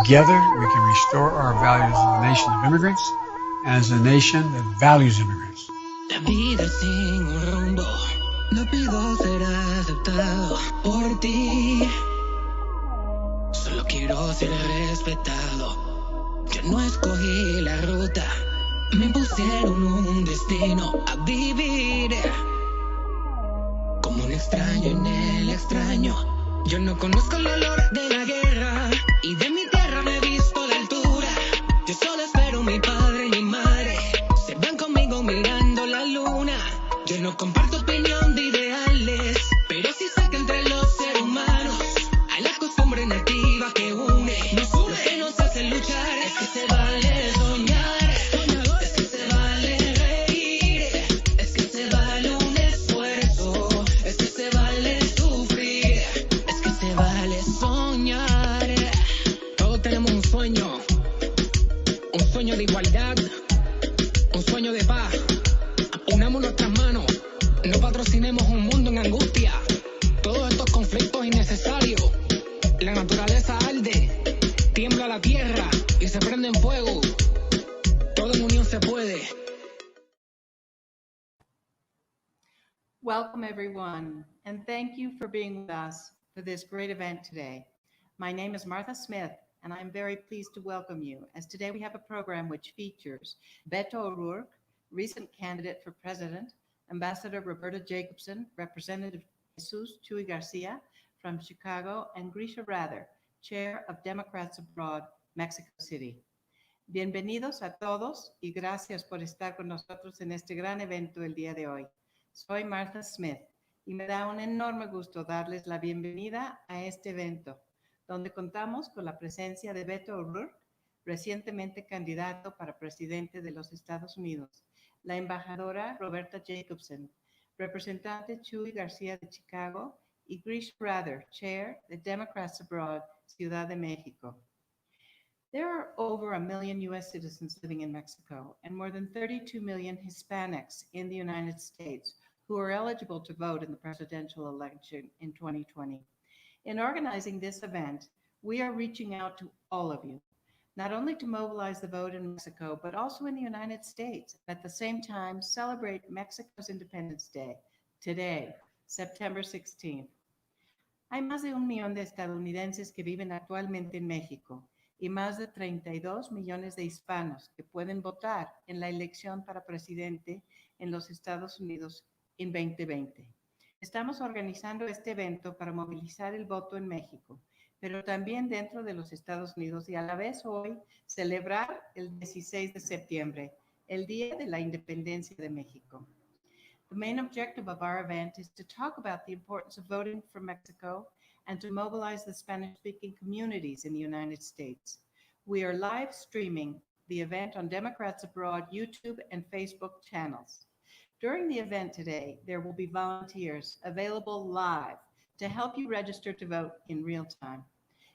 Together, we can restore our values as a nation of immigrants and as a nation that values immigrants. La vida sin un rumbo, no pido ser aceptado por ti. Solo quiero ser respetado. Yo no escogí la ruta, me pusieron un destino a vivir. Como un extraño en el extraño, yo no conozco el olor de la guerra y de mi tierra me he visto de altura. Yo solo espero mi padre y mi madre se van conmigo mirando la luna. Yo no comparto opinión de ideales, pero sí sé que entre los seres humanos hay la costumbre nativa que une. Lo que nos hace luchar es que se vale soñar, es que se vale reír, es que se vale un esfuerzo, es que se vale sufrir, es que se vale soñar. Todos tenemos un sueño de igualdad, un sueño de paz. Unamos nuestras manos, no patrocinemos un mundo en angustia. Todos estos conflictos innecesarios. La naturaleza arde, tiembla la tierra y se prende en fuego. Todo en unión se puede. Welcome everyone, and thank you for being with us for this great event today. My name is Martha Smith, and I'm very pleased to welcome you, as today we have a program which features Beto O'Rourke, recent candidate for president, Ambassador Roberta Jacobson, Representative Jesus Chuy Garcia from Chicago, and Grisha Rather, Chair of Democrats Abroad, Mexico City. Bienvenidos a todos y gracias por estar con nosotros en este gran evento el día de hoy. Soy Martha Smith y me da un enorme gusto darles la bienvenida a este evento, donde contamos con la presencia de Beto O'Rourke, recientemente candidato para presidente de los Estados Unidos, la embajadora Roberta Jacobson, representante Chuy García de Chicago, y Grisha Rather, Chair de Democrats Abroad, Ciudad de México. There are over 1 million U.S. citizens living in Mexico and more than 32 million Hispanics in the United States who are eligible to vote in the presidential election in 2020. In organizing this event, we are reaching out to all of you, not only to mobilize the vote in Mexico, but also in the United States. At the same time, celebrate Mexico's Independence Day, today, September 16th. Hay más de 1 millón de estadounidenses que viven actualmente en México y más de 32 millones de hispanos que pueden votar en la elección para presidente en los Estados Unidos en 2020. Estamos organizando este evento para movilizar el voto en México, pero también dentro de los Estados Unidos y a la vez hoy celebrar el 16 de septiembre, el Día de la Independencia de México. The main objective of our event is to talk about the importance of voting for Mexico and to mobilize the Spanish-speaking communities in the United States. We are live streaming the event on Democrats Abroad YouTube and Facebook channels. During the event today, there will be volunteers available live to help you register to vote in real time.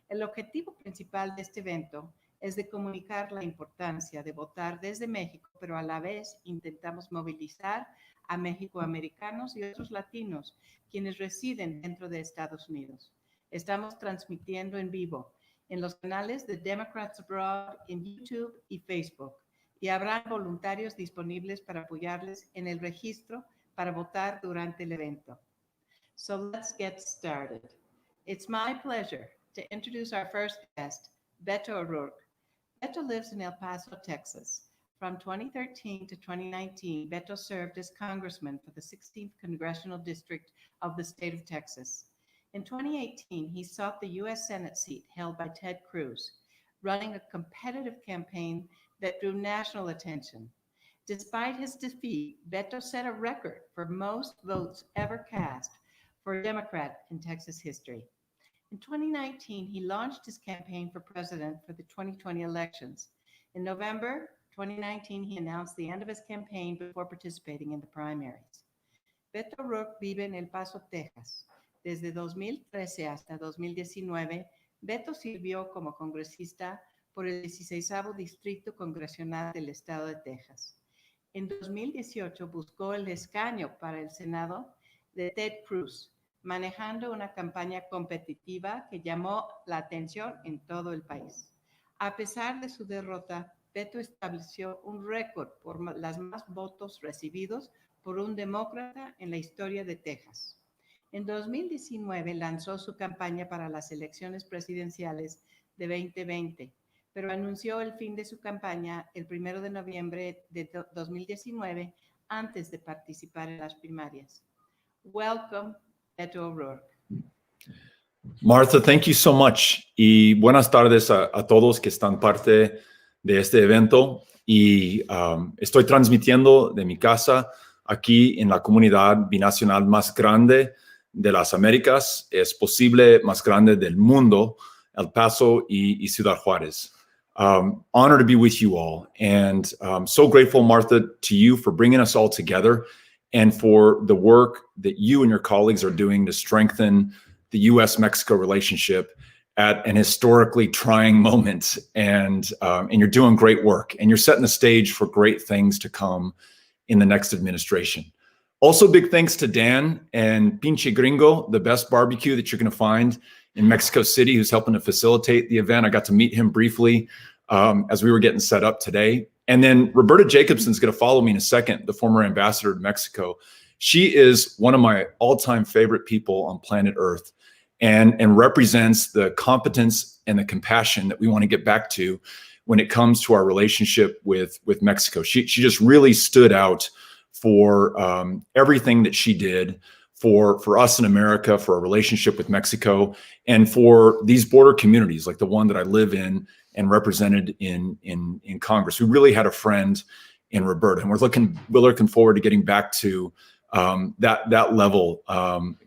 El objetivo principal de este evento es de comunicar la importancia de votar desde México, pero a la vez intentamos movilizar a mexicoamericanos y otros latinos quienes residen dentro de Estados Unidos. Estamos transmitiendo en vivo en los canales de Democrats Abroad en YouTube y Facebook, y habrá voluntarios disponibles para apoyarles en el registro para votar durante el evento. So let's get started. It's my pleasure to introduce our first guest, Beto O'Rourke. Beto lives in El Paso, Texas. From 2013 to 2019, Beto served as congressman for the 16th Congressional District of the state of Texas. In 2018, he sought the U.S. Senate seat held by Ted Cruz, running a competitive campaign that drew national attention. Despite his defeat, Beto set a record for most votes ever cast for a Democrat in Texas history. In 2019, he launched his campaign for president for the 2020 elections. In November 2019, he announced the end of his campaign before participating in the primaries. Beto O'Rourke vive en El Paso, Texas. Desde 2013 hasta 2019, Beto sirvió como congresista por el 16º Distrito Congresional del Estado de Texas. En 2018 buscó el escaño para el Senado de Ted Cruz, manejando una campaña competitiva que llamó la atención en todo el país. A pesar de su derrota, Beto estableció un récord por los más votos recibidos por un demócrata en la historia de Texas. En 2019 lanzó su campaña para las elecciones presidenciales de 2020, pero anunció el fin de su campaña el 1 de noviembre de 2019 antes de participar en las primarias. Welcome, Beto O'Rourke. Martha, thank you so much. Y buenas tardes a todos que están parte de este evento. Y estoy transmitiendo de mi casa aquí en la comunidad binacional más grande de las Américas. Es posible más grande del mundo, El Paso y Ciudad Juárez. Honored to be with you all. And so grateful, Martha, to you for bringing us all together and for the work that you and your colleagues are doing to strengthen the U.S.-Mexico relationship at an historically trying moment. And you're doing great work. And you're setting the stage for great things to come in the next administration. Also, big thanks to Dan and Pinche Gringo, the best barbecue that you're going to find in Mexico City, who's helping to facilitate the event. I got to meet him briefly as we were getting set up today. And then Roberta Jacobson's going to follow me in a second, the former ambassador to Mexico. She is one of my all-time favorite people on planet Earth and represents the competence and the compassion that we want to get back to when it comes to our relationship with Mexico. She just really stood out for everything that she did for us in America, for our relationship with Mexico, and for these border communities like the one that I live in and represented in Congress. We really had a friend in Roberta, and we're looking forward to getting back to that level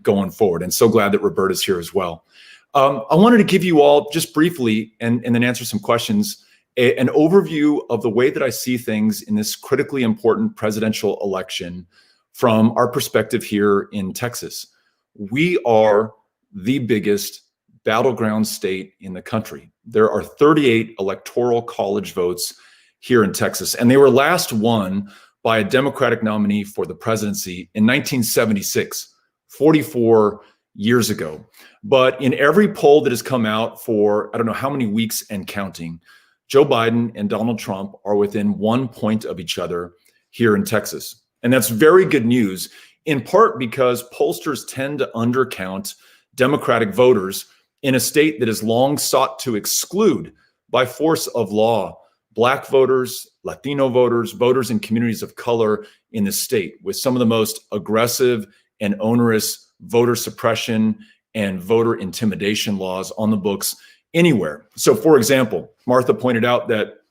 going forward. And so glad that Roberta's here as well. I wanted to give you all just briefly and then answer some questions, an overview of the way that I see things in this critically important presidential election from our perspective here in Texas. We are the biggest battleground state in the country. There are 38 electoral college votes here in Texas, and they were last won by a Democratic nominee for the presidency in 1976, 44 years ago. But in every poll that has come out for, I don't know how many weeks and counting, Joe Biden and Donald Trump are within 1 point of each other here in Texas. And that's very good news, in part because pollsters tend to undercount Democratic voters in a state that has long sought to exclude, by force of law, Black voters, Latino voters, voters in communities of color in the state, with some of the most aggressive and onerous voter suppression and voter intimidation laws on the books anywhere. So, for example, Martha pointed out that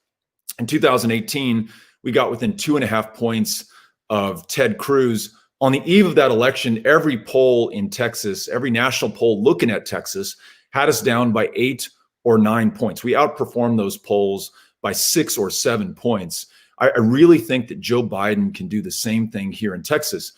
in 2018, we got within 2.5 points of Ted Cruz. On the eve of that election, every poll in Texas, every national poll looking at Texas, had us down by 8 or 9 points. We outperformed those polls by 6 or 7 points. I really think that Joe Biden can do the same thing here in Texas.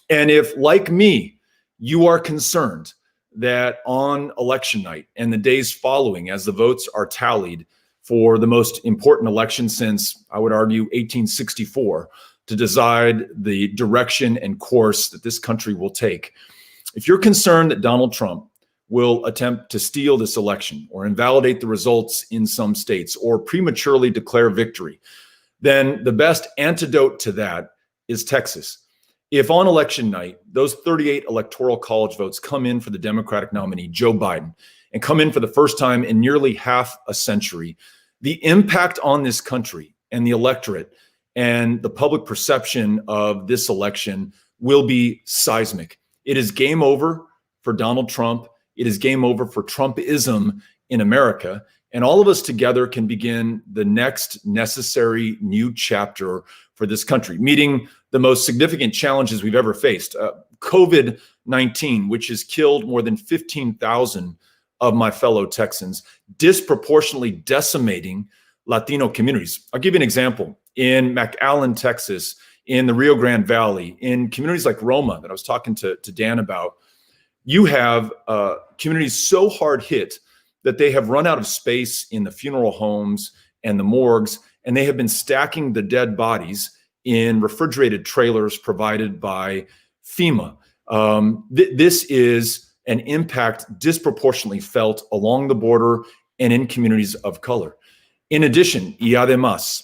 And if, like me, you are concerned that on election night and the days following, as the votes are tallied for the most important election since, I would argue, 1864, to decide the direction and course that this country will take, if you're concerned that Donald Trump will attempt to steal this election or invalidate the results in some states or prematurely declare victory, then the best antidote to that is Texas. If on election night, those 38 electoral college votes come in for the Democratic nominee, Joe Biden, and come in for the first time in nearly half a century, the impact on this country and the electorate and the public perception of this election will be seismic. It is game over for Donald Trump. It is game over for Trumpism in America. And all of us together can begin the next necessary new chapter for this country, meeting the most significant challenges we've ever faced. COVID-19, which has killed more than 15,000 of my fellow Texans, disproportionately decimating Latino communities. I'll give you an example. In McAllen, Texas, in the Rio Grande Valley, in communities like Roma that I was talking to Dan about, you have communities so hard hit that they have run out of space in the funeral homes and the morgues, and they have been stacking the dead bodies in refrigerated trailers provided by FEMA. This is an impact disproportionately felt along the border and in communities of color. In addition, y además,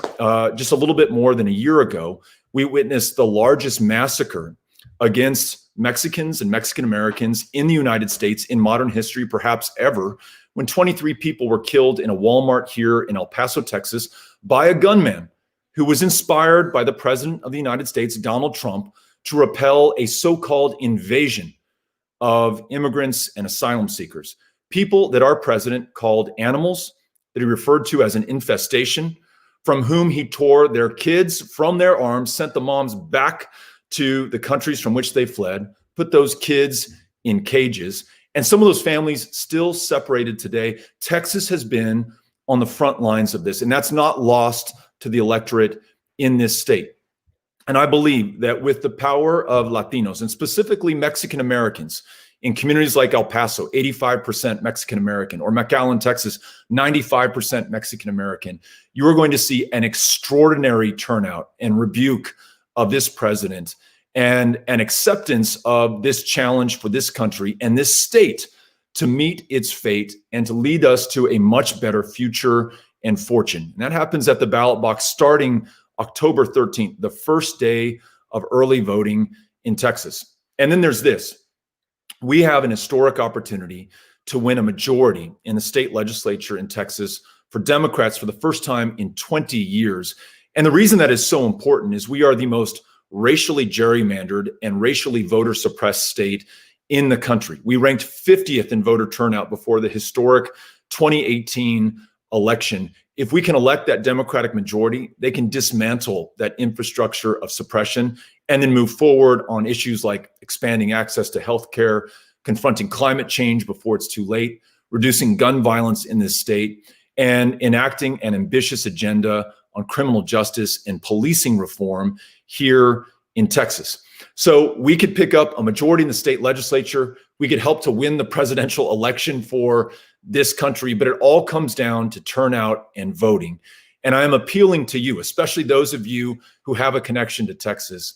just a little bit more than a year ago, we witnessed the largest massacre against Mexicans and Mexican Americans in the United States in modern history, perhaps ever, when 23 people were killed in a Walmart here in El Paso, Texas, by a gunman who was inspired by the President of the United States, Donald Trump, to repel a so-called invasion of immigrants and asylum seekers. People that our president called animals, that he referred to as an infestation, from whom he tore their kids from their arms, sent the moms back to the countries from which they fled, put those kids in cages, and some of those families still separated today. Texas has been on the front lines of this, and that's not lost to the electorate in this state. And I believe that with the power of Latinos, and specifically Mexican Americans, in communities like El Paso, 85% Mexican American, or McAllen, Texas, 95% Mexican American, you are going to see an extraordinary turnout and rebuke of this president and an acceptance of this challenge for this country and this state to meet its fate and to lead us to a much better future and fortune. And that happens at the ballot box starting October 13th, the first day of early voting in Texas. And then there's this. We have an historic opportunity to win a majority in the state legislature in Texas for Democrats for the first time in 20 years. And the reason that is so important is we are the most racially gerrymandered and racially voter suppressed state in the country. We ranked 50th in voter turnout before the historic 2018 election. If we can elect that Democratic majority, they can dismantle that infrastructure of suppression and then move forward on issues like expanding access to health care, confronting climate change before it's too late, reducing gun violence in this state, and enacting an ambitious agenda on criminal justice and policing reform here in Texas. So we could pick up a majority in the state legislature. We could help to win the presidential election for this country, but it all comes down to turnout and voting. And I am appealing to you, especially those of you who have a connection to Texas,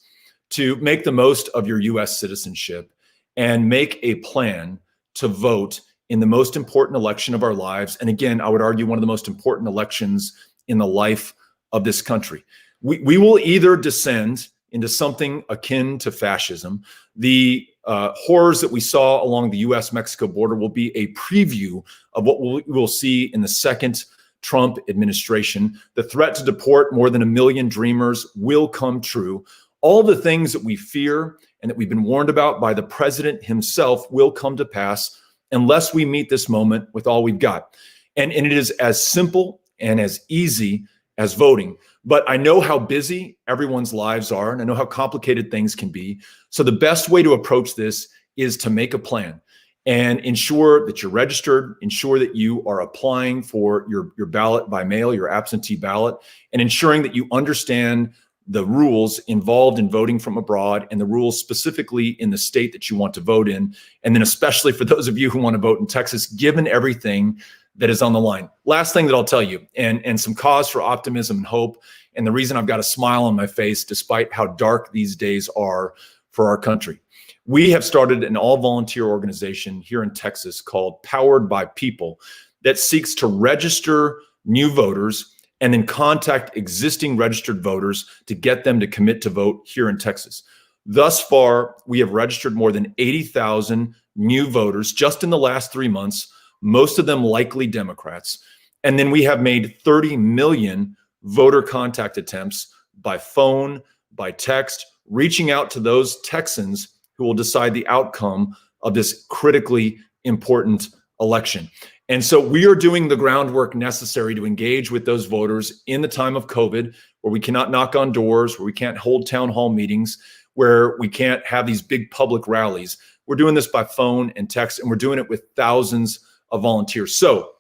to make the most of your U.S. citizenship and make a plan to vote in the most important election of our lives. And again, I would argue one of the most important elections in the life of this country. We will either descend into something akin to fascism. The horrors that we saw along the U.S.-Mexico border will be a preview of what we will see in the second Trump administration. The threat to deport more than 1 million dreamers will come true. All the things that we fear and that we've been warned about by the president himself will come to pass unless we meet this moment with all we've got. And it is as simple and as easy as voting. But I know how busy everyone's lives are, and I know how complicated things can be. So the best way to approach this is to make a plan and ensure that you're registered, ensure that you are applying for your ballot by mail, your absentee ballot, and ensuring that you understand the rules involved in voting from abroad and the rules specifically in the state that you want to vote in. And then especially for those of you who want to vote in Texas, given everything that is on the line. Last thing that I'll tell you, and some cause for optimism and hope, and the reason I've got a smile on my face despite how dark these days are for our country. We have started an all-volunteer organization here in Texas called Powered by People that seeks to register new voters and then contact existing registered voters to get them to commit to vote here in Texas. Thus far, we have registered more than 80,000 new voters just in the last 3 months, most of them likely Democrats. And then we have made 30 million voter contact attempts by phone, by text, reaching out to those Texans who will decide the outcome of this critically important election. And so we are doing the groundwork necessary to engage with those voters in the time of COVID, where we cannot knock on doors, where we can't hold town hall meetings, where we can't have these big public rallies. We're doing this by phone and text, and we're doing it with thousands of volunteers. So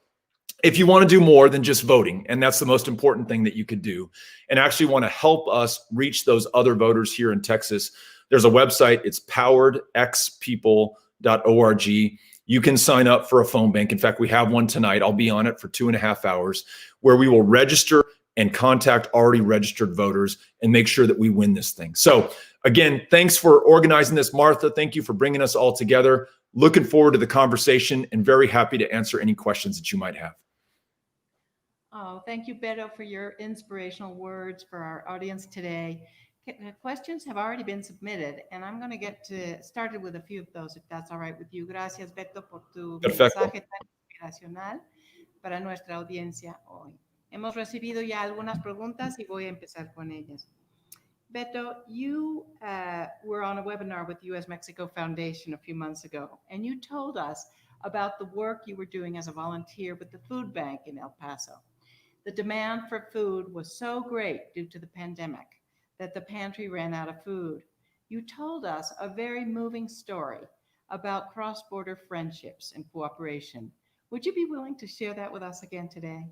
if you want to do more than just voting, and that's the most important thing that you could do, and actually want to help us reach those other voters here in Texas, there's a website. It's poweredxpeople.org. you can sign up for a phone bank. In fact, we have one tonight. I'll be on it for 2.5 hours, where we will register and contact already registered voters and make sure that we win this thing. So again, thanks for organizing this, Martha. Thank you for bringing us all together. Looking forward to the conversation and very happy to answer any questions that you might have. Oh, thank you, Beto, for your inspirational words for our audience today. Questions have already been submitted, and I'm going to get started with a few of those, if that's all right with you. Gracias, Beto, por tu mensaje tan inspiracional para nuestra audiencia hoy. Hemos recibido ya algunas preguntas y voy a empezar con ellas. Beto, you were on a webinar with U.S.-Mexico Foundation a few months ago, and you told us about the work you were doing as a volunteer with the food bank in El Paso. The demand for food was so great due to the pandemic that the pantry ran out of food. You told us a very moving story about cross-border friendships and cooperation. Would you be willing to share that with us again today?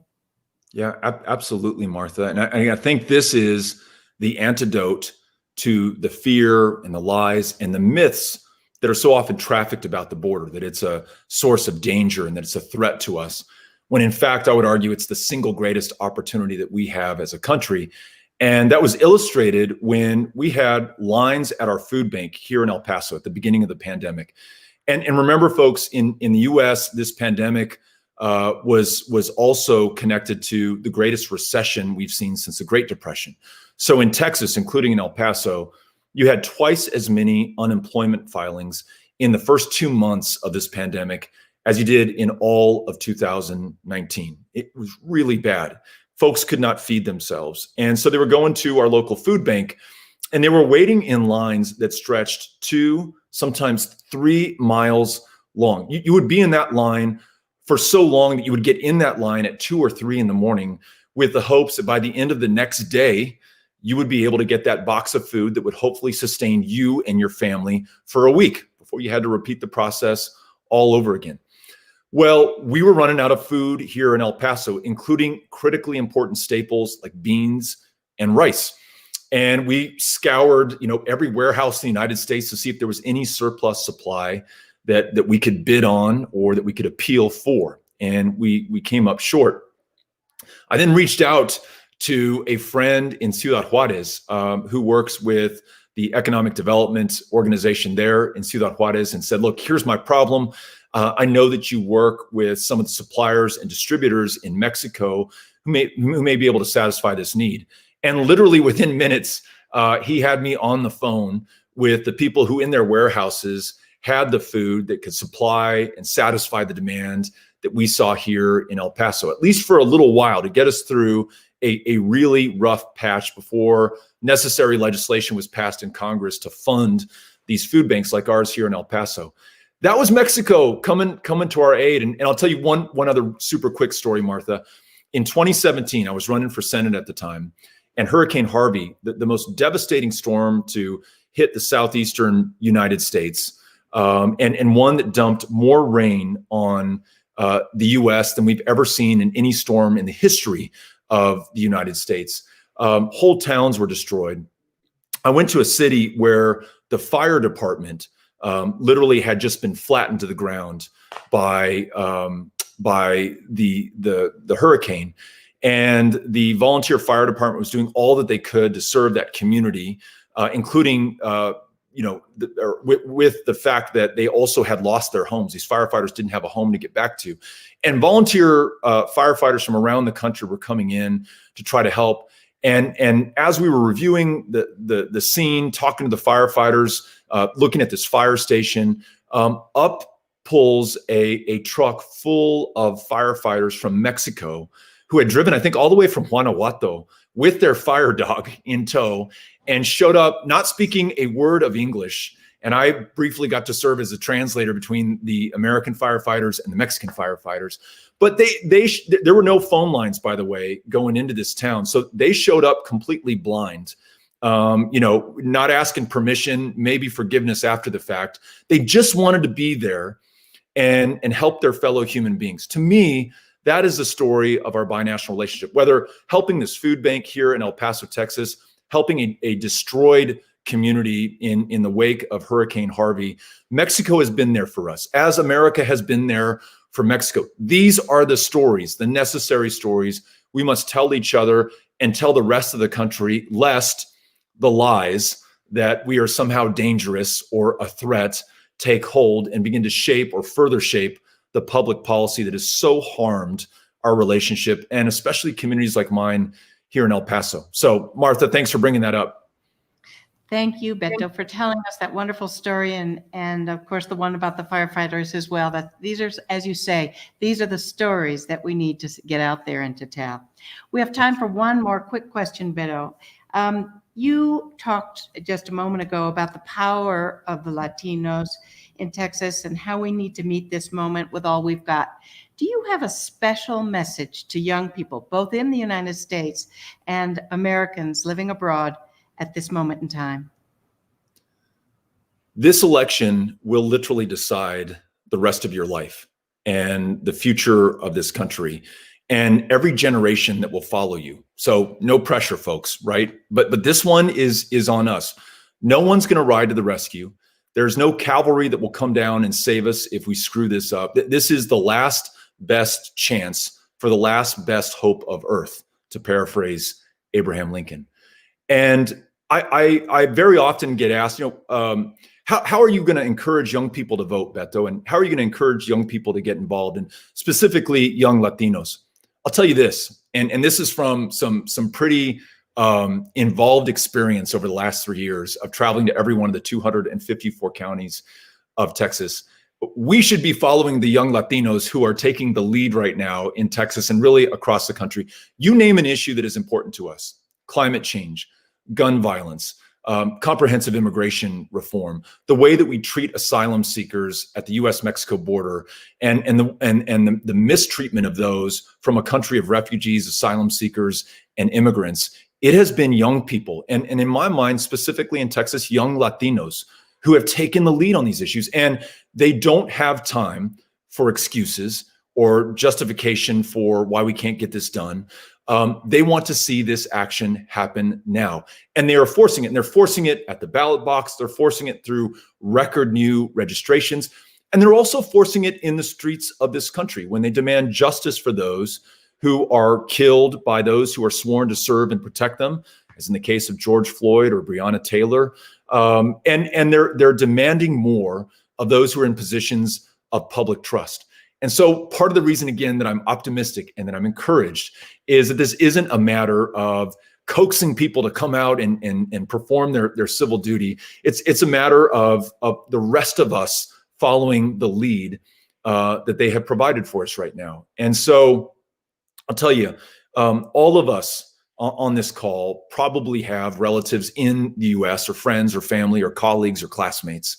Yeah, absolutely, Martha. And I think this is the antidote to the fear and the lies and the myths that are so often trafficked about the border, that it's a source of danger and that it's a threat to us, when in fact, I would argue it's the single greatest opportunity that we have as a country. And that was illustrated when we had lines at our food bank here in El Paso at the beginning of the pandemic. And remember, folks, in the US, this pandemic was also connected to the greatest recession we've seen since the Great Depression. So in Texas, including in El Paso, you had twice as many unemployment filings in the first 2 months of this pandemic as you did in all of 2019. It was really bad. Folks could not feed themselves. And so they were going to our local food bank, and they were waiting in lines that stretched 2, sometimes 3 miles long. You would be in that line for so long that you would get in that line at 2 or 3 in the morning with the hopes that by the end of the next day, you would be able to get that box of food that would hopefully sustain you and your family for a week before you had to repeat the process all over again. Well, we were running out of food here in El Paso, including critically important staples like beans and rice. And we scoured, every warehouse in the United States to see if there was any surplus supply that we could bid on or that we could appeal for. And we came up short. I then reached out to a friend in Ciudad Juarez who works with the economic development organization there in Ciudad Juarez and said, look, here's my problem. I know that you work with some of the suppliers and distributors in Mexico who may be able to satisfy this need. And literally within minutes, he had me on the phone with the people who in their warehouses had the food that could supply and satisfy the demand that we saw here in El Paso, at least for a little while, to get us through a really rough patch before necessary legislation was passed in Congress to fund these food banks like ours here in El Paso. That was Mexico coming to our aid. And I'll tell you one other super quick story, Martha. In 2017, I was running for Senate at the time, and Hurricane Harvey, the most devastating storm to hit the southeastern United States, and one that dumped more rain on the U.S. than we've ever seen in any storm in the history of the United States. Whole towns were destroyed. I went to a city where the fire department literally had just been flattened to the ground by the hurricane, and the volunteer fire department was doing all that they could to serve that community, including with the fact that they also had lost their homes. These firefighters didn't have a home to get back to, and volunteer firefighters from around the country were coming in to try to help. And as we were reviewing the scene, talking to the firefighters, looking at this fire station, up pulls a truck full of firefighters from Mexico who had driven, I think, all the way from Guanajuato with their fire dog in tow, and showed up not speaking a word of English. And I briefly got to serve as a translator between the American firefighters and the Mexican firefighters. But there were no phone lines, by the way, going into this town. So they showed up completely blind, not asking permission, maybe forgiveness after the fact. They just wanted to be there and help their fellow human beings. To me, that is the story of our binational relationship, whether helping this food bank here in El Paso, Texas, helping a destroyed community in the wake of Hurricane Harvey. Mexico has been there for us, as America has been there for Mexico. These are the stories, the necessary stories we must tell each other and tell the rest of the country, lest the lies that we are somehow dangerous or a threat take hold and begin to shape or further shape the public policy that has so harmed our relationship, and especially communities like mine here in El Paso. So, Martha, thanks for bringing that up. Thank you, Beto, for telling us that wonderful story, and of course the one about the firefighters as well. That these are, as you say, these are the stories that we need to get out there and to tell. We have time for one more quick question, Beto. You talked just a moment ago about the power of the Latinos in Texas and how we need to meet this moment with all we've got. Do you have a special message to young people, both in the United States and Americans living abroad at this moment in time? This election will literally decide the rest of your life and the future of this country and every generation that will follow you. So no pressure, folks, right? But this one is on us. No one's going to ride to the rescue. There's no cavalry that will come down and save us if we screw this up. This is the last best chance for the last best hope of earth, to paraphrase Abraham Lincoln. And I very often get asked, how are you going to encourage young people to vote, Beto? And how are you going to encourage young people to get involved, and specifically young Latinos? I'll tell you this, and this is from some pretty involved experience over the last 3 years of traveling to every one of the 254 counties of Texas. We should be following the young Latinos who are taking the lead right now in Texas and really across the country. You name an issue that is important to us: climate change, gun violence, comprehensive immigration reform, the way that we treat asylum seekers at the U.S.-Mexico border, and the mistreatment of those from a country of refugees, asylum seekers, and immigrants. It has been young people, and in my mind, specifically in Texas, young Latinos who have taken the lead on these issues, and they don't have time for excuses or justification for why we can't get this done. They want to see this action happen now, and they are forcing it. And they're forcing it at the ballot box. They're forcing it through record new registrations, and they're also forcing it in the streets of this country when they demand justice for those who are killed by those who are sworn to serve and protect them, as in the case of George Floyd or Breonna Taylor. And they're demanding more of those who are in positions of public trust. And so part of the reason, again, that I'm optimistic and that I'm encouraged is that this isn't a matter of coaxing people to come out and perform their civil duty. It's a matter of the rest of us following the lead that they have provided for us right now. And so I'll tell you, all of us on this call probably have relatives in the US or friends or family or colleagues or classmates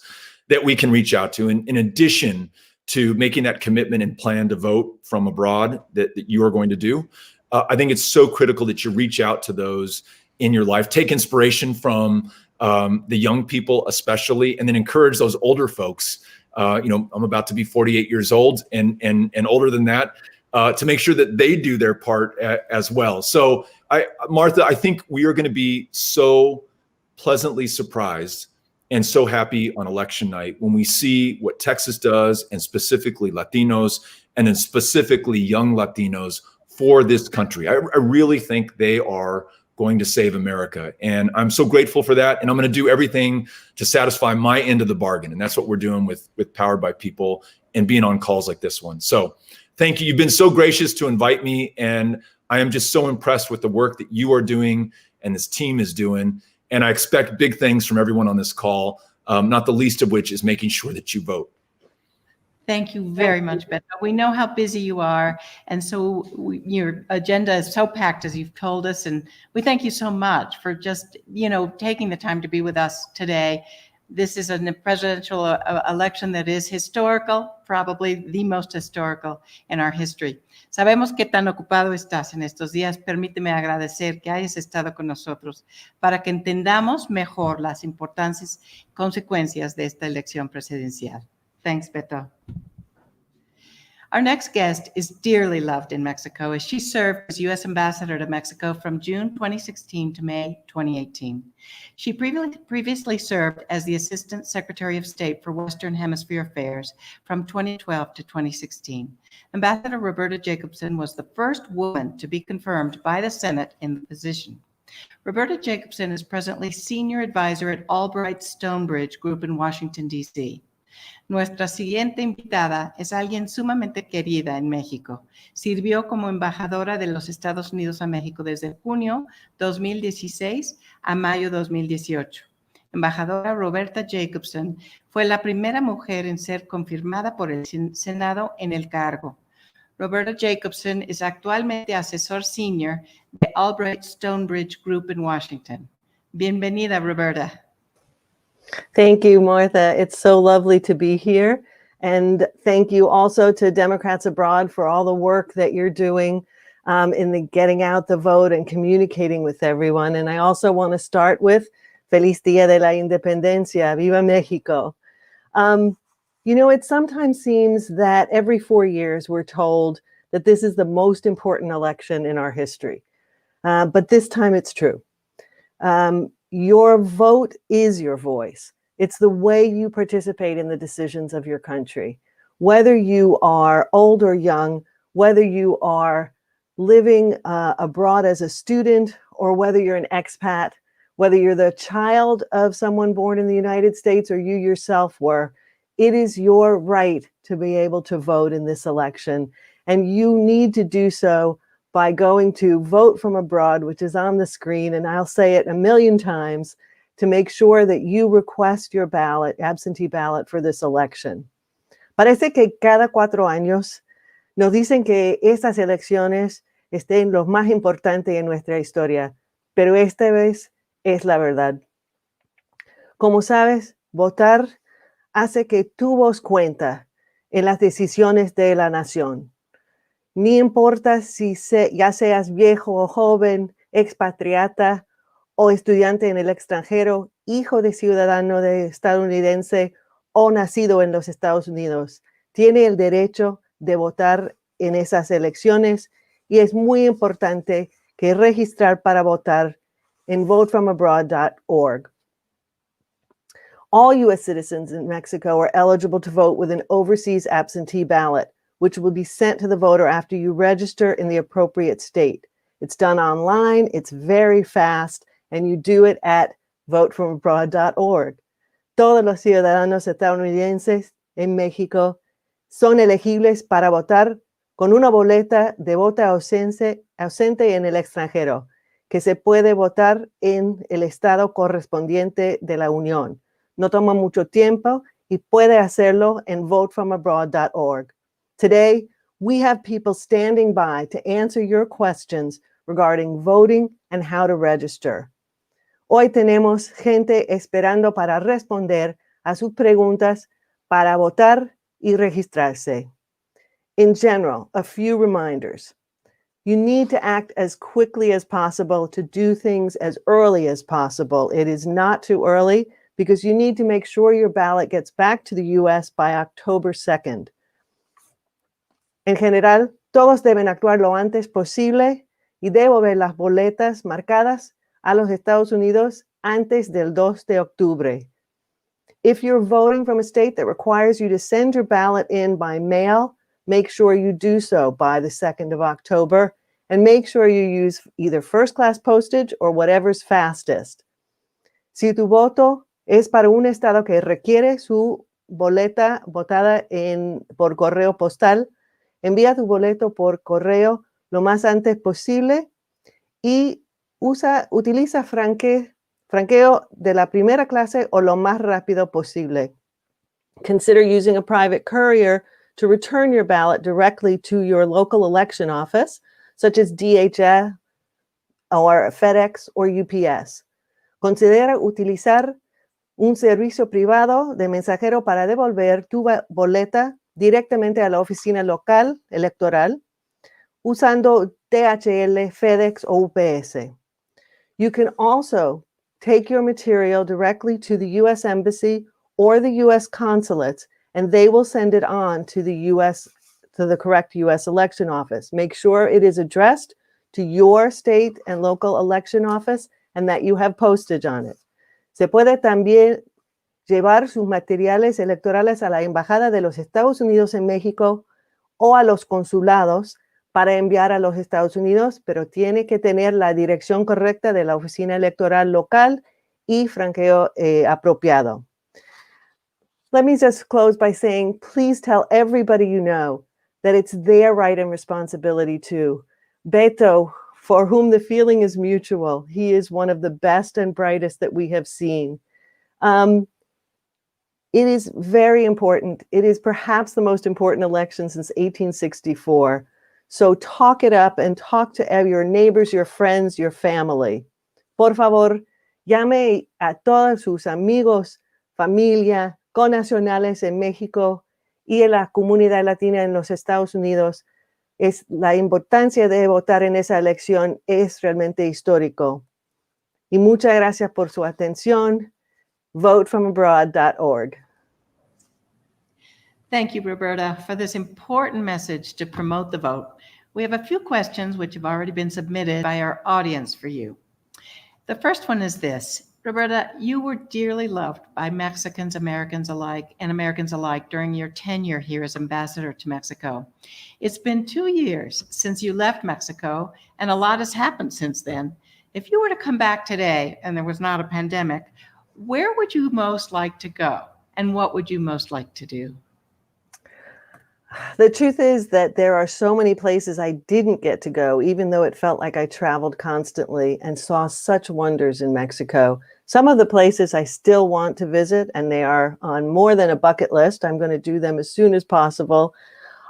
that we can reach out to. And in addition to making that commitment and plan to vote from abroad that you are going to do, I think it's so critical that you reach out to those in your life, take inspiration from the young people especially, and then encourage those older folks. I'm about to be 48 years old and older than that, to make sure that they do their part as well. So Martha, I think we are going to be so pleasantly surprised and so happy on election night when we see what Texas does, and specifically Latinos, and then specifically young Latinos for this country. I really think they are going to save America. And I'm so grateful for that. And I'm going to do everything to satisfy my end of the bargain. And that's what we're doing with Powered by People and being on calls like this one. So thank you. You've been so gracious to invite me. And I am just so impressed with the work that you are doing and this team is doing. And I expect big things from everyone on this call, not the least of which is making sure that you vote. Thank you very much, Beto. We know how busy you are, and so your agenda is so packed, as you've told us, and we thank you so much for just, taking the time to be with us today. This is a presidential election that is historical, probably the most historical in our history. Sabemos que tan ocupado estás en estos días. Permíteme agradecer que hayas estado con nosotros para que entendamos mejor las importantes consecuencias de esta elección presidencial. Thanks, Beto. Our next guest is dearly loved in Mexico as she served as U.S. Ambassador to Mexico from June 2016 to May 2018. She previously served as the Assistant Secretary of State for Western Hemisphere Affairs from 2012 to 2016. Ambassador Roberta Jacobson was the first woman to be confirmed by the Senate in the position. Roberta Jacobson is presently Senior Advisor at Albright Stonebridge Group in Washington, D.C. Nuestra siguiente invitada es alguien sumamente querida en México. Sirvió como embajadora de los Estados Unidos a México desde junio 2016 a mayo 2018. Embajadora Roberta Jacobson fue la primera mujer en ser confirmada por el Senado en el cargo. Roberta Jacobson es actualmente asesor senior de Albright Stonebridge Group in Washington. Bienvenida, Roberta. Thank you, Martha. It's so lovely to be here. And thank you also to Democrats Abroad for all the work that you're doing in the getting out the vote and communicating with everyone. And I also want to start with Feliz Día de la Independencia. Viva Mexico. You know, it sometimes seems that every 4 years we're told that this is the most important election in our history. But this time it's true. Your vote is your voice. It's the way you participate in the decisions of your country. Whether you are old or young, whether you are living abroad as a student, or whether you're an expat, whether you're the child of someone born in the United States or you yourself were, it is your right to be able to vote in this election. And you need to do so by going to Vote from Abroad, which is on the screen, and I'll say it a million times, to make sure that you request your ballot, absentee ballot, for this election. Parece que cada 4 años nos dicen que estas elecciones estén los más importantes en nuestra historia, pero esta vez es la verdad. Como sabes, votar hace que tu voz cuenta en las decisiones de la nación. Ni importa si ya seas viejo o joven, expatriata o estudiante en el extranjero, hijo de ciudadano estadounidense o nacido en los Estados Unidos, tiene el derecho de votar en esas elecciones y es muy importante que registrar para votar en votefromabroad.org. All U.S. citizens in Mexico are eligible to vote with an overseas absentee ballot, which will be sent to the voter after you register in the appropriate state. It's done online, it's very fast, and you do it at votefromabroad.org. Todos los ciudadanos estadounidenses en México son elegibles para votar con una boleta de voto ausente en el extranjero, que se puede votar en el estado correspondiente de la Unión. No toma mucho tiempo y puede hacerlo en votefromabroad.org. Today, we have people standing by to answer your questions regarding voting and how to register. Hoy tenemos gente esperando para responder a sus preguntas para votar y registrarse. In general, a few reminders. You need to act as quickly as possible to do things as early as possible. It is not too early because you need to make sure your ballot gets back to the U.S. by October 2nd. En general, todos deben actuar lo antes posible y devolver las boletas marcadas a los Estados Unidos antes del 2 de octubre. If you're voting from a state that requires you to send your ballot in by mail, make sure you do so by the 2nd of October, and make sure you use either first-class postage or whatever's fastest. Si tu voto es para un estado que requiere su boleta votada por correo postal, envía tu boleto por correo lo más antes posible y utiliza franqueo de la primera clase o lo más rápido posible. Consider using a private courier to return your ballot directly to your local election office, such as DHL or FedEx or UPS. Considera utilizar un servicio privado de mensajero para devolver tu boleta directamente a la oficina local electoral usando DHL, FedEx o UPS. You can also take your material directly to the U.S. Embassy or the U.S. consulates, and they will send it on to the U.S. to the correct U.S. election office. Make sure it is addressed to your state and local election office and that you have postage on it. Se puede también llevar sus materiales electorales a la Embajada de los Estados Unidos en México o a los consulados para enviar a los Estados Unidos, pero tiene que tener la dirección correcta de la oficina electoral local y franqueo apropiado. Let me just close by saying, please tell everybody you know that it's their right and responsibility too. Beto, for whom the feeling is mutual, he is one of the best and brightest that we have seen. It is very important. It is perhaps the most important election since 1864. So talk it up and talk to your neighbors, your friends, your family. Por favor, llame a todos sus amigos, familia, connacionales en México y en la comunidad latina en los Estados Unidos. La importancia de votar en esa elección es realmente histórico. Y muchas gracias por su atención. Votefromabroad.org. Thank you, Roberta, for this important message to promote the vote. We have a few questions which have already been submitted by our audience for you. The first one is this. Roberta, you were dearly loved by Mexicans, Americans alike, and Americans alike during your tenure here as ambassador to Mexico. It's been 2 years since you left Mexico, and a lot has happened since then. If you were to come back today and there was not a pandemic, where would you most like to go? And what would you most like to do? The truth is that there are so many places I didn't get to go, even though it felt like I traveled constantly and saw such wonders in Mexico. Some of the places I still want to visit, and they are on more than a bucket list, I'm going to do them as soon as possible,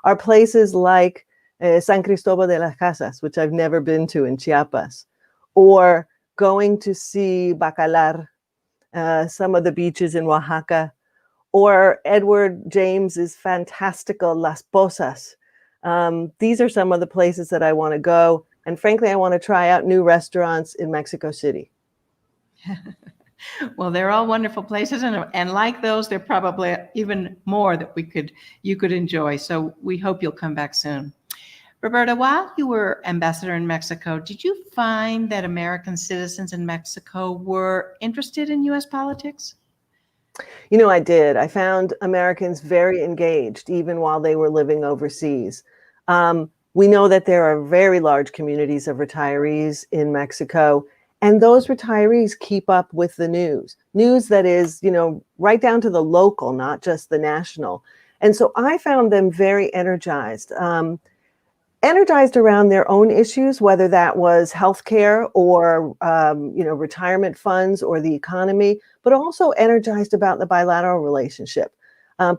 are places like San Cristóbal de las Casas, which I've never been to in Chiapas, or going to see Bacalar, some of the beaches in Oaxaca, or Edward James's fantastical Las Posas. These are some of the places that I want to go. And frankly, I want to try out new restaurants in Mexico City. Well, they're all wonderful places. And like those, there are probably even more that you could enjoy. So we hope you'll come back soon. Roberta, while you were ambassador in Mexico, did you find that American citizens in Mexico were interested in U.S. politics? You know, I did. I found Americans very engaged, even while they were living overseas. We know that there are very large communities of retirees in Mexico, and those retirees keep up with the news that is, you know, right down to the local, not just the national. And so I found them very energized around their own issues, whether that was healthcare or, retirement funds or the economy, but also energized about the bilateral relationship.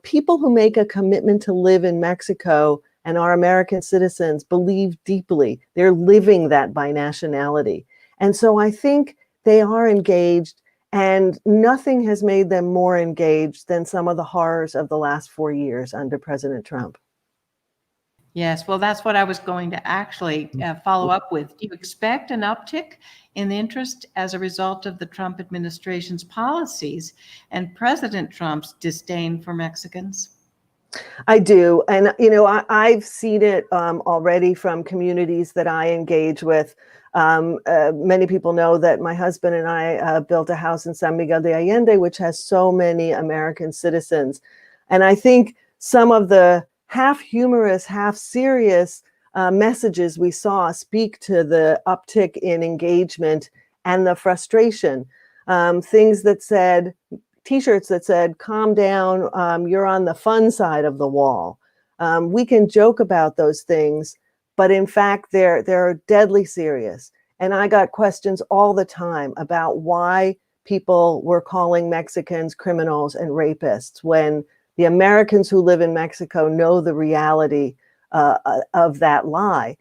People who make a commitment to live in Mexico and are American citizens believe deeply. They're living that binationality. And so I think they are engaged, and nothing has made them more engaged than some of the horrors of the last 4 years under President Trump. Yes, well, that's what I was going to actually follow up with. Do you expect an uptick in the interest as a result of the Trump administration's policies and President Trump's disdain for Mexicans? I do. And, you know, I've seen it already from communities that I engage with. Many people know that my husband and I built a house in San Miguel de Allende, which has so many American citizens. And I think some of the half humorous, half serious messages we saw speak to the uptick in engagement and the frustration. Things that said, T-shirts that said, calm down, you're on the fun side of the wall. We can joke about those things, but in fact, they're deadly serious. And I got questions all the time about why people were calling Mexicans criminals and rapists when the Americans who live in Mexico know the reality of that lie.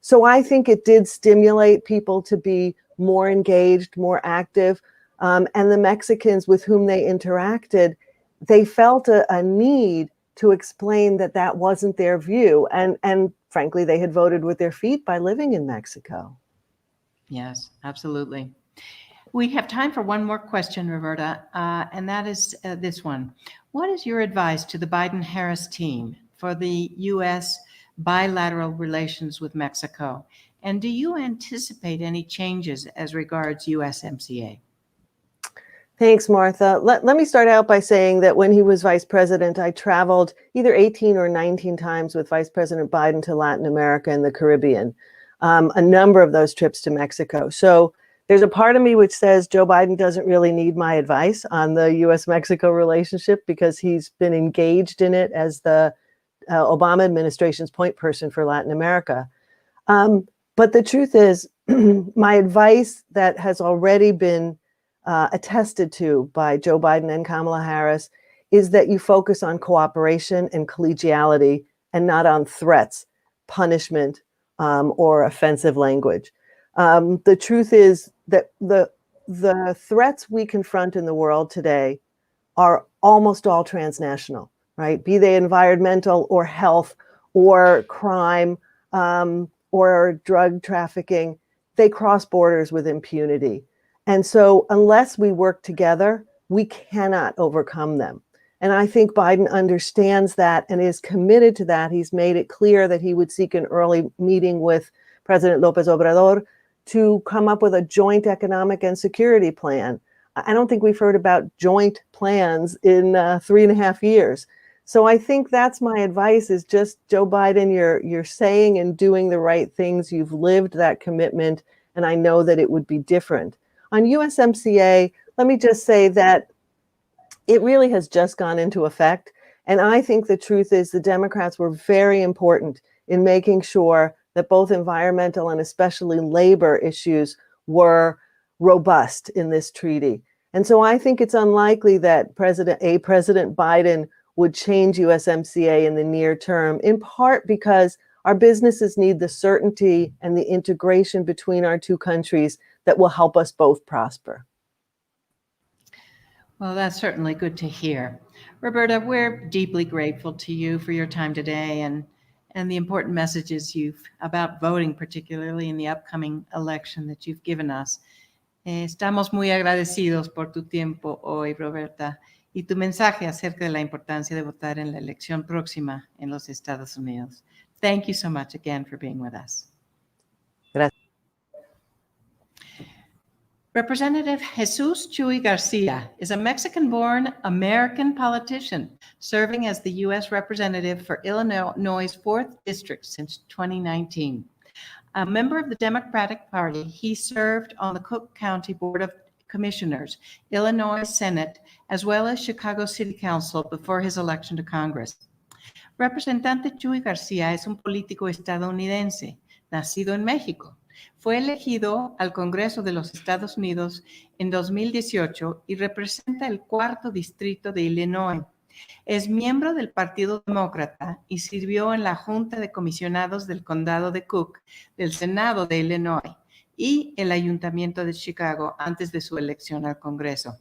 So I think it did stimulate people to be more engaged, more active. And the Mexicans with whom they interacted, they felt a need to explain that that wasn't their view. And frankly, they had voted with their feet by living in Mexico. Yes, absolutely. We have time for one more question, Roberta, and that is this one. What is your advice to the Biden-Harris team for the U.S. bilateral relations with Mexico? And do you anticipate any changes as regards USMCA? Thanks, Martha. Let me start out by saying that when he was vice president, I traveled either 18 or 19 times with Vice President Biden to Latin America and the Caribbean, a number of those trips to Mexico. So there's a part of me which says Joe Biden doesn't really need my advice on the U.S.-Mexico relationship because he's been engaged in it as the Obama administration's point person for Latin America. But the truth is, my advice that has already been attested to by Joe Biden and Kamala Harris is that you focus on cooperation and collegiality and not on threats, punishment, or offensive language. The truth is that the threats we confront in the world today are almost all transnational, right? Be they environmental or health or crime or drug trafficking, they cross borders with impunity. And so unless we work together, we cannot overcome them. And I think Biden understands that and is committed to that. He's made it clear that he would seek an early meeting with President López Obrador to come up with a joint economic and security plan. I don't think we've heard about joint plans in 3.5 years. So I think that's my advice is just, Joe Biden, you're saying and doing the right things. You've lived that commitment, and I know that it would be different. On USMCA, let me just say that it really has just gone into effect. And I think the truth is the Democrats were very important in making sure that both environmental and especially labor issues were robust in this treaty. And so I think it's unlikely that President Biden would change USMCA in the near term, in part because our businesses need the certainty and the integration between our two countries that will help us both prosper. Well, that's certainly good to hear. Roberta, we're deeply grateful to you for your time today and the important messages about voting, particularly in the upcoming election that you've given us. Estamos muy agradecidos por tu tiempo hoy, Roberta, y tu mensaje acerca de la importancia de votar en la elección próxima en los Estados Unidos. Thank you so much again for being with us. Gracias. Representative Jesus Chuy Garcia is a Mexican-born American politician serving as the U.S. representative for Illinois' 4th District since 2019. A member of the Democratic Party, he served on the Cook County Board of Commissioners, Illinois Senate, as well as Chicago City Council before his election to Congress. Representante Chuy Garcia es un político estadounidense, nacido en México. Fue elegido al Congreso de los Estados Unidos en 2018 y representa el 4º distrito de Illinois. Es miembro del Partido Demócrata y sirvió en la Junta de Comisionados del Condado de Cook, del Senado de Illinois y el Ayuntamiento de Chicago antes de su elección al Congreso.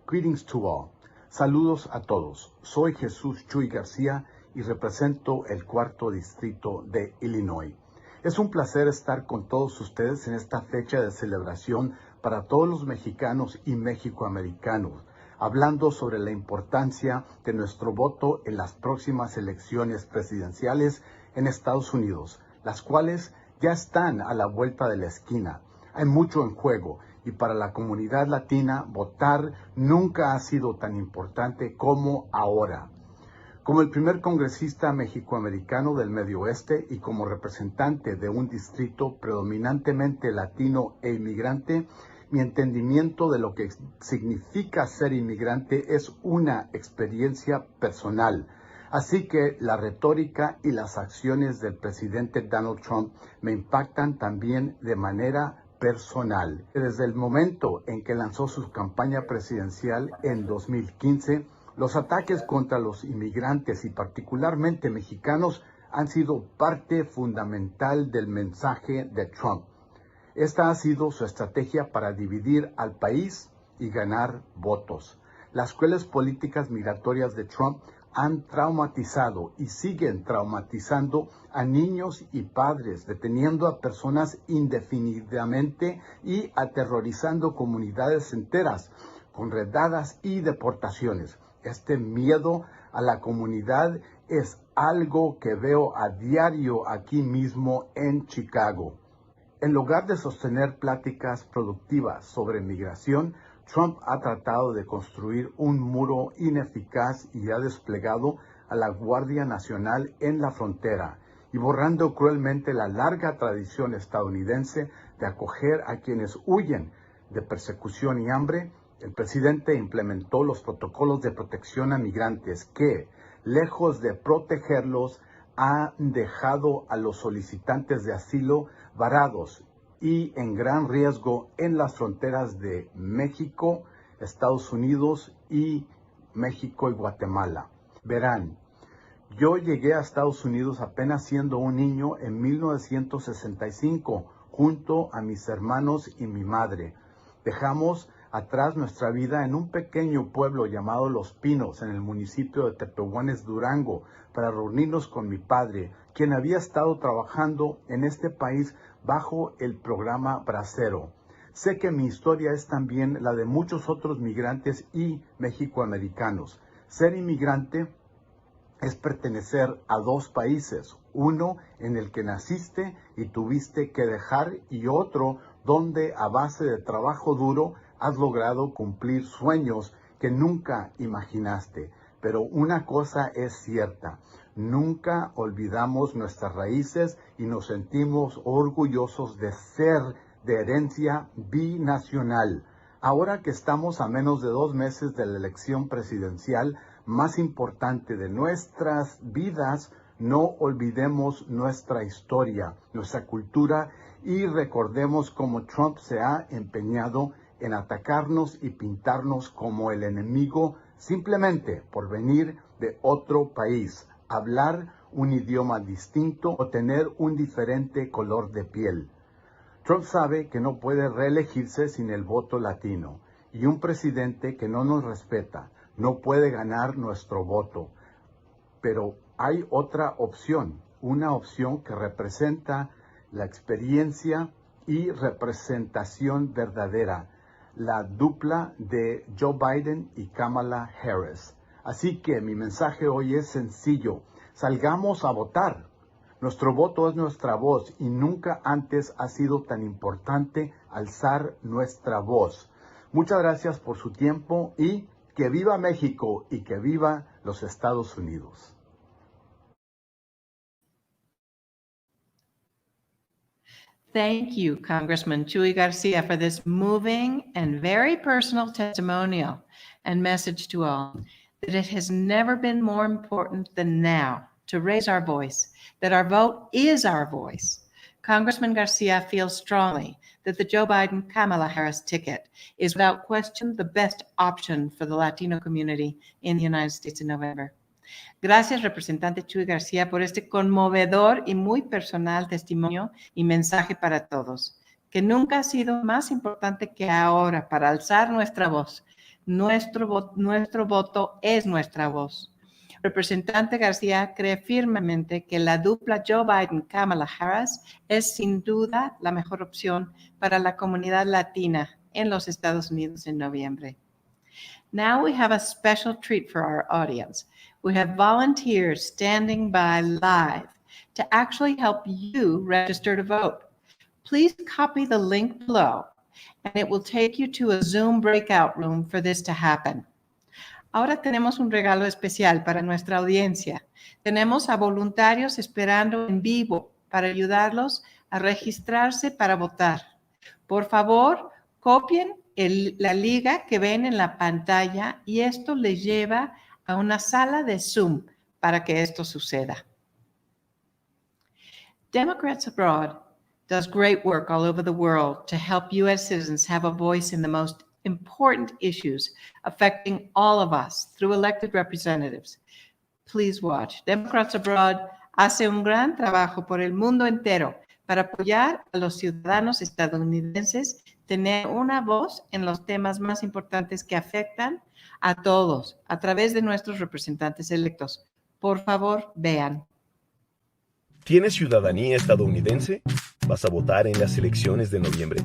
Greetings to all. Saludos a todos. Soy Jesús Chuy García y represento el 4º distrito de Illinois. Es un placer estar con todos ustedes en esta fecha de celebración para todos los mexicanos y mexicoamericanos, hablando sobre la importancia de nuestro voto en las próximas elecciones presidenciales en Estados Unidos, las cuales ya están a la vuelta de la esquina. Hay mucho en juego y para la comunidad latina votar nunca ha sido tan importante como ahora. Como el primer congresista mexicoamericano del Medio Oeste y como representante de un distrito predominantemente latino e inmigrante, mi entendimiento de lo que significa ser inmigrante es una experiencia personal. Así que la retórica y las acciones del presidente Donald Trump me impactan también de manera personal. Desde el momento en que lanzó su campaña presidencial en 2015, los ataques contra los inmigrantes y particularmente mexicanos han sido parte fundamental del mensaje de Trump. Esta ha sido su estrategia para dividir al país y ganar votos. Las crueles políticas migratorias de Trump han traumatizado y siguen traumatizando a niños y padres, deteniendo a personas indefinidamente y aterrorizando comunidades enteras, con redadas y deportaciones. Este miedo a la comunidad es algo que veo a diario aquí mismo en Chicago. En lugar de sostener pláticas productivas sobre migración, Trump ha tratado de construir un muro ineficaz y ha desplegado a la Guardia Nacional en la frontera y borrando cruelmente la larga tradición estadounidense de acoger a quienes huyen de persecución y hambre. El presidente implementó los protocolos de protección a migrantes que, lejos de protegerlos, han dejado a los solicitantes de asilo varados y en gran riesgo en las fronteras de México, Estados Unidos y México y Guatemala. Verán, yo llegué a Estados Unidos apenas siendo un niño en 1965, junto a mis hermanos y mi madre. Dejamos atrás nuestra vida en un pequeño pueblo llamado Los Pinos, en el municipio de Tepehuanes, Durango, para reunirnos con mi padre, quien había estado trabajando en este país bajo el programa Bracero. Sé que mi historia es también la de muchos otros migrantes y mexicoamericanos. Ser inmigrante es pertenecer a dos países, uno en el que naciste y tuviste que dejar y otro donde a base de trabajo duro has logrado cumplir sueños que nunca imaginaste. Pero una cosa es cierta, nunca olvidamos nuestras raíces y nos sentimos orgullosos de ser de herencia binacional. Ahora que estamos a menos de 2 meses de la elección presidencial más importante de nuestras vidas, no olvidemos nuestra historia, nuestra cultura y recordemos cómo Trump se ha empeñado en atacarnos y pintarnos como el enemigo simplemente por venir de otro país, hablar un idioma distinto o tener un diferente color de piel. Trump sabe que no puede reelegirse sin el voto latino y un presidente que no nos respeta no puede ganar nuestro voto. Pero hay otra opción, una opción que representa la experiencia y representación verdadera, la dupla de Joe Biden y Kamala Harris. Así que mi mensaje hoy es sencillo, salgamos a votar. Nuestro voto es nuestra voz y nunca antes ha sido tan importante alzar nuestra voz. Muchas gracias por su tiempo y que viva México y que viva los Estados Unidos. Thank you, Congressman Chuy Garcia, for this moving and very personal testimonial and message to all that it has never been more important than now to raise our voice, that our vote is our voice. Congressman Garcia feels strongly that the Joe Biden-Kamala Harris ticket is without question the best option for the Latino community in the United States in November. Gracias, representante Chuy García, por este conmovedor y muy personal testimonio y mensaje para todos, que nunca ha sido más importante que ahora para alzar nuestra voz. Nuestro voto es nuestra voz. Representante García cree firmemente que la dupla Joe Biden-Kamala Harris es sin duda la mejor opción para la comunidad latina en los Estados Unidos en noviembre. Now we have a special treat for our audience. We have volunteers standing by live to actually help you register to vote. Please copy the link below, and it will take you to a Zoom breakout room for this to happen. Ahora tenemos un regalo especial para nuestra audiencia. Tenemos a voluntarios esperando en vivo para ayudarlos a registrarse para votar. Por favor, copien la liga que ven en la pantalla y esto les lleva a una sala de Zoom para que esto suceda. Democrats Abroad does great work all over the world to help U.S. citizens have a voice in the most important issues affecting all of us through elected representatives. Please watch. Democrats Abroad hace un gran trabajo por el mundo entero para apoyar a los ciudadanos estadounidenses tener una voz en los temas más importantes que afectan a todos a través de nuestros representantes electos. Por favor, vean. ¿Tienes ciudadanía estadounidense? ¿Vas a votar en las elecciones de noviembre?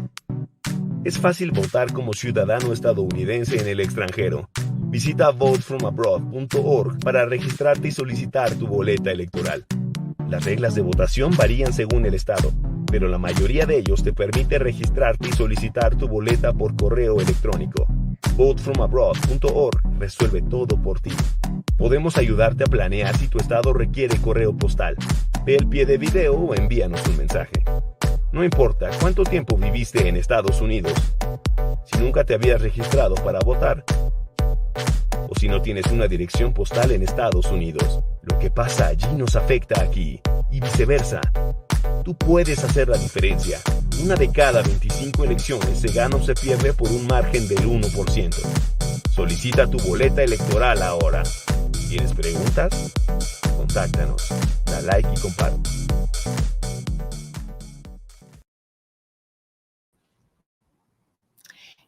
Es fácil votar como ciudadano estadounidense en el extranjero. Visita votefromabroad.org para registrarte y solicitar tu boleta electoral. Las reglas de votación varían según el estado, pero la mayoría de ellos te permite registrarte y solicitar tu boleta por correo electrónico. Votefromabroad.org resuelve todo por ti. Podemos ayudarte a planear si tu estado requiere correo postal. Ve el pie de video o envíanos un mensaje. No importa cuánto tiempo viviste en Estados Unidos, si nunca te habías registrado para votar, o si no tienes una dirección postal en Estados Unidos, lo que pasa allí nos afecta aquí, y viceversa. Tú puedes hacer la diferencia. Una de cada 25 elecciones se gana o se pierde por un margen del 1%. Solicita tu boleta electoral ahora. ¿Tienes preguntas? Contáctanos. Da like y comparte.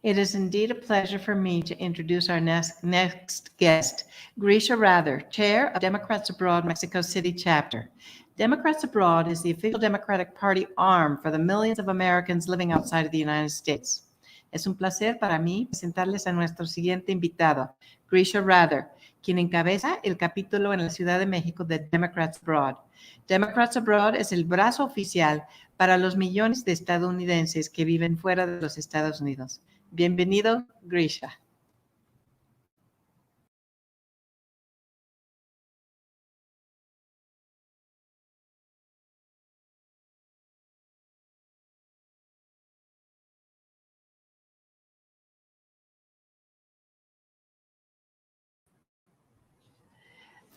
It is indeed a pleasure for me to introduce our next guest, Grisha Rather, Chair of Democrats Abroad Mexico City Chapter. Democrats Abroad is the official Democratic Party arm for the millions of Americans living outside of the United States. Es un placer para mí presentarles a nuestro siguiente invitado, Grisha Rather, quien encabeza el capítulo en la Ciudad de México de Democrats Abroad. Democrats Abroad es el brazo oficial para los millones de estadounidenses que viven fuera de los Estados Unidos. Bienvenido, Grisha.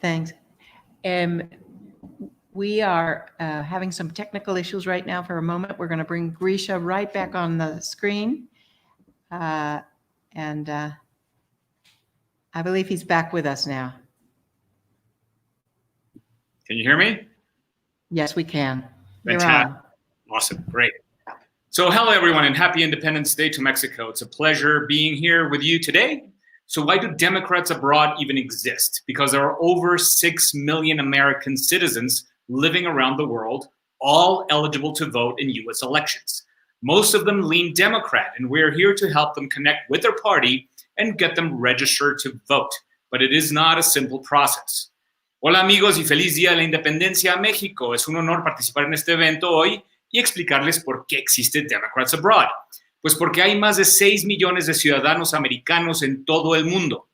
Thanks. We are having some technical issues right now for a moment. We're going to bring Grisha right back on the screen. I believe he's back with us now. Can you hear me? Yes, we can. Fantastic. You're on. Awesome. Great. So hello, everyone, and happy Independence Day to Mexico. It's a pleasure being here with you today. So why do Democrats abroad even exist? Because there are over 6 million American citizens living around the world, all eligible to vote in U.S. elections. Most of them lean Democrat, and we're here to help them connect with their party and get them registered to vote. But it is not a simple process. Hola amigos y feliz Día de la Independencia a México. Es un honor participar en este evento hoy y explicarles por qué existe Democrats Abroad. Pues porque hay más de 6 millones de ciudadanos americanos en todo el mundo.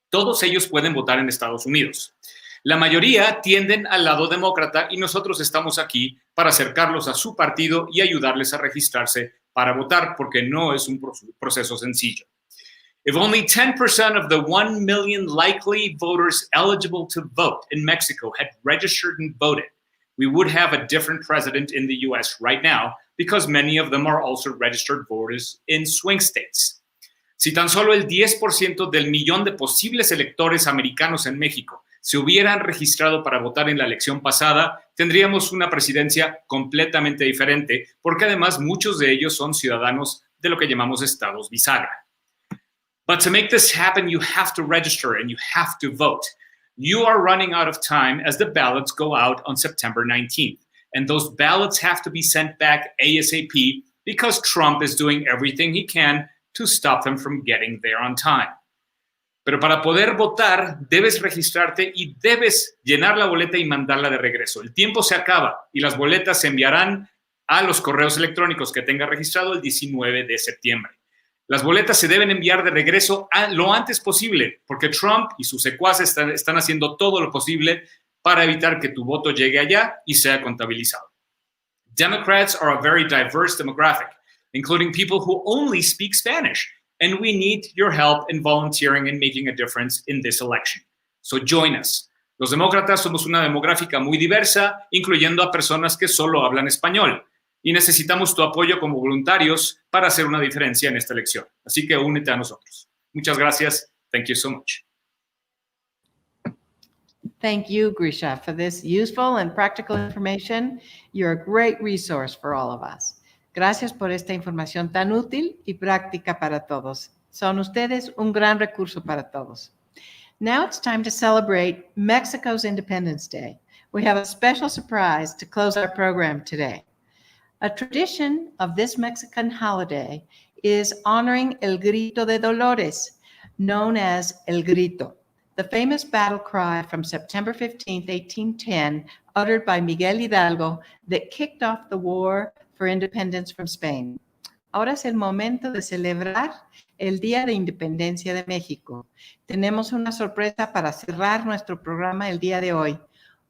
Todos ellos pueden votar en Estados Unidos. La mayoría tienden al lado demócrata y nosotros estamos aquí para acercarlos a su partido y ayudarles a registrarse para votar, porque no es un proceso sencillo. If only 10% of the 1 million likely voters eligible to vote in Mexico had registered and voted, we would have a different president in the U.S. right now, because many of them are also registered voters in swing states. Si tan solo el 10% del millón de posibles electores americanos en México se hubieran registrado para votar en la elección pasada, tendríamos una presidencia completamente diferente, porque además muchos de ellos son ciudadanos de lo que llamamos estados bisagra. But to make this happen, you have to register and you have to vote. You are running out of time as the ballots go out on September 19th. And those ballots have to be sent back ASAP because Trump is doing everything he can to stop them from getting there on time. Pero para poder votar, debes registrarte y debes llenar la boleta y mandarla de regreso. El tiempo se acaba y las boletas se enviarán a los correos electrónicos que tenga registrado el 19 de septiembre. Las boletas se deben enviar de regreso lo antes posible, porque Trump y sus secuaces están haciendo todo lo posible para evitar que tu voto llegue allá y sea contabilizado. Democrats are a very diverse demographic, including people who only speak Spanish, and we need your help in volunteering and making a difference in this election. So join us. Los demócratas somos una demográfica muy diversa, incluyendo a personas que solo hablan español. Y necesitamos tu apoyo como voluntarios para hacer una diferencia en esta elección. Así que únete a nosotros. Muchas gracias. Thank you so much. Thank you, Grisha, for this useful and practical information. You're a great resource for all of us. Gracias por esta información tan útil y práctica para todos. Son ustedes un gran recurso para todos. Now it's time to celebrate Mexico's Independence Day. We have a special surprise to close our program today. A tradition of this Mexican holiday is honoring El Grito de Dolores, known as El Grito, the famous battle cry from September 15, 1810, uttered by Miguel Hidalgo that kicked off the war for independence from Spain. Ahora es el momento de celebrar el Día de Independencia de México. Tenemos una sorpresa para cerrar nuestro programa el día de hoy.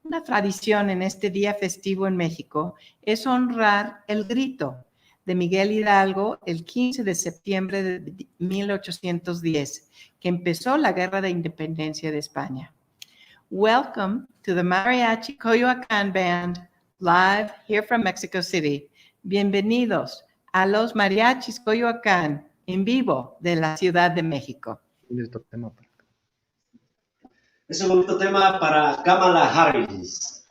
Una tradición en este día festivo en México es honrar el grito de Miguel Hidalgo el 15 de septiembre de 1810, que empezó la Guerra de Independencia de España. Welcome to the Mariachi Coyoacán Band, live here from Mexico City. Bienvenidos a los Mariachis Coyoacán, en vivo de la Ciudad de México. Es un bonito tema para Kamala Harris.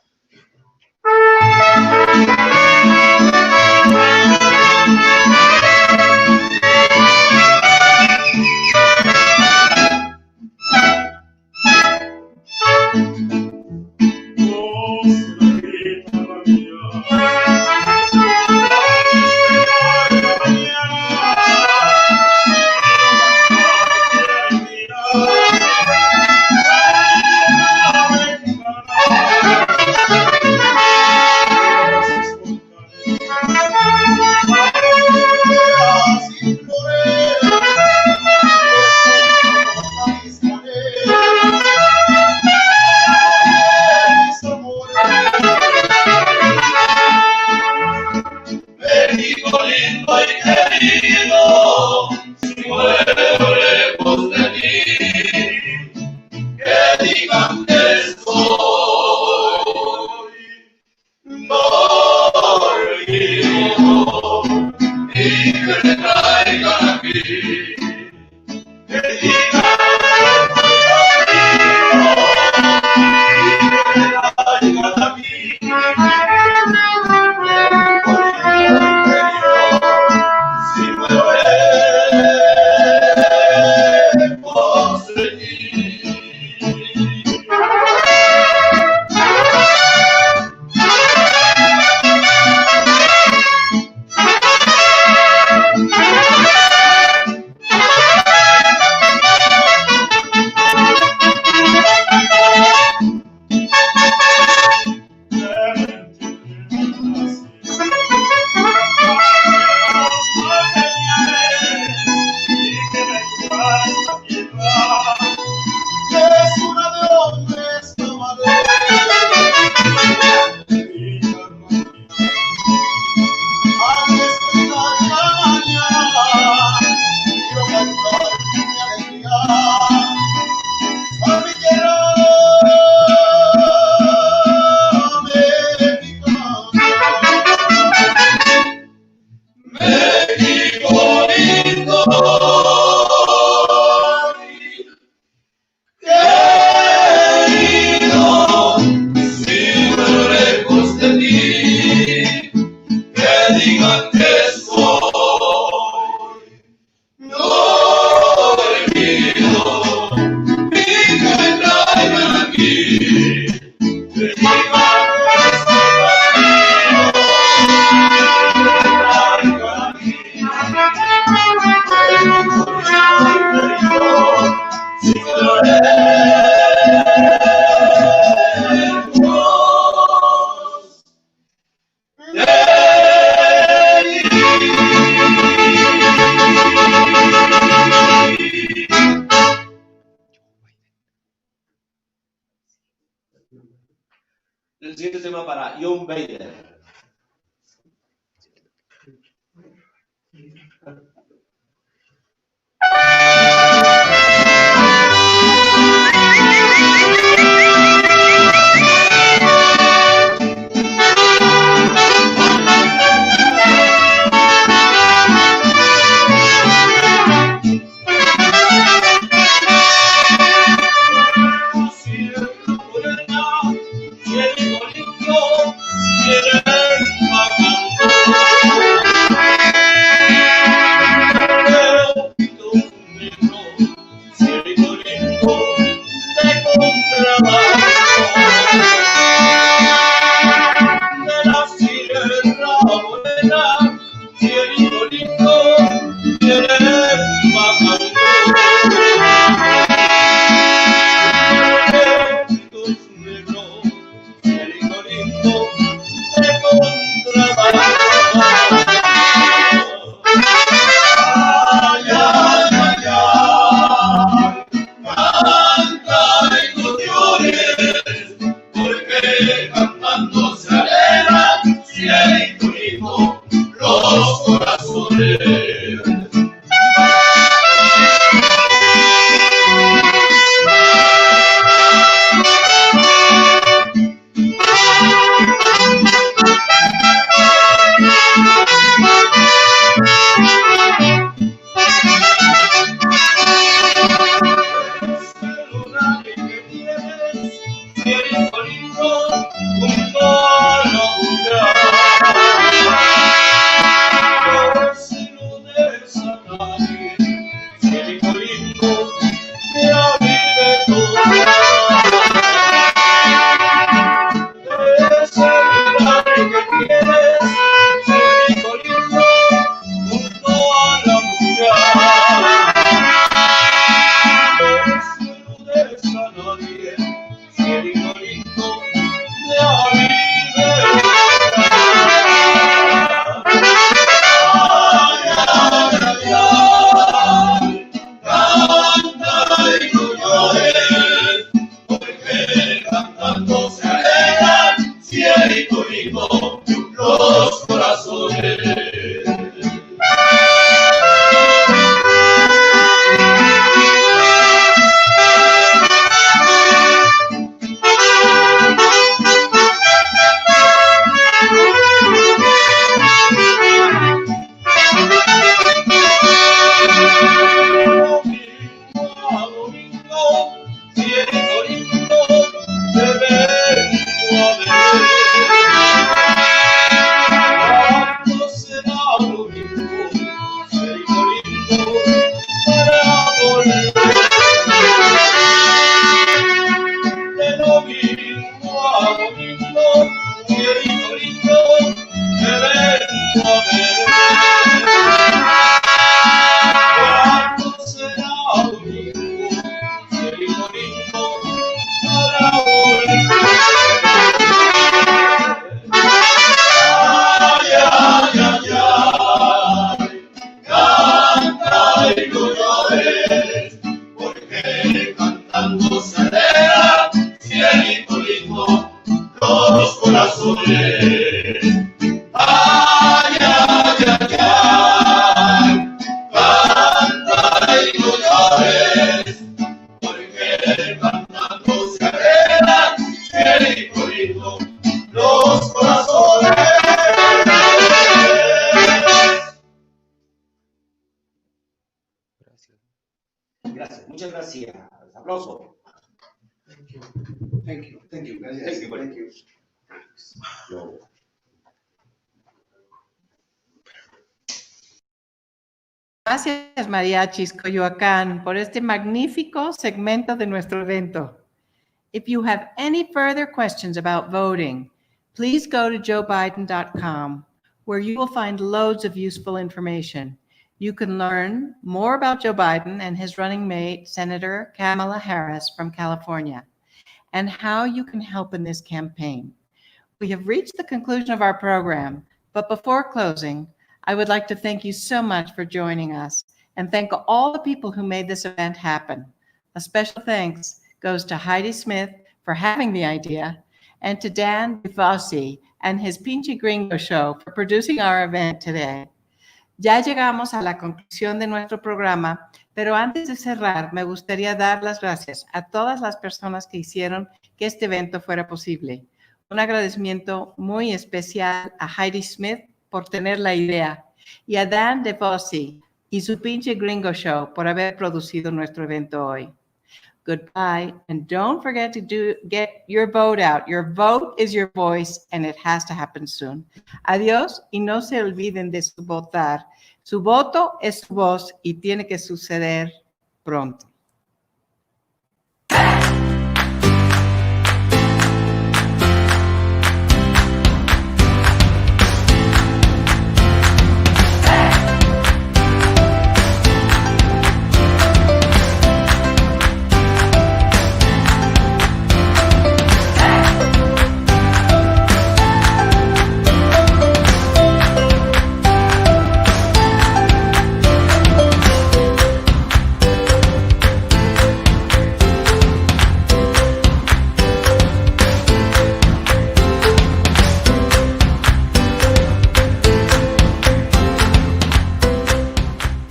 El siguiente tema para John Bader. cielito lindo, los corazones. Gracias, muchas gracias. Aplauso. Thank you. Gracias. Thank you. Thank you. Gracias, Mariachis Coyoacán, por este magnífico segmento de nuestro evento. If you have any further questions about voting, please go to joebiden.com, where you will find loads of useful information. You can learn more about Joe Biden and his running mate, Senator Kamala Harris from California, and how you can help in this campaign. We have reached the conclusion of our program, but before closing, I would like to thank you so much for joining us and thank all the people who made this event happen. A special thanks goes to Heidi Smith for having the idea and to Dan DeFossi and his Pinche Gringo Show for producing our event today. Ya llegamos a la conclusión de nuestro programa, pero antes de cerrar, me gustaría dar las gracias a todas las personas que hicieron que este evento fuera posible. Un agradecimiento muy especial a Heidi Smith por tener la idea y a Dan DeFossi y su Pinche Gringo Show por haber producido nuestro evento hoy. Goodbye, and don't forget to get your vote out. Your vote is your voice, and it has to happen soon. Adiós, y no se olviden de su votar. Su voto es su voz y tiene que suceder pronto.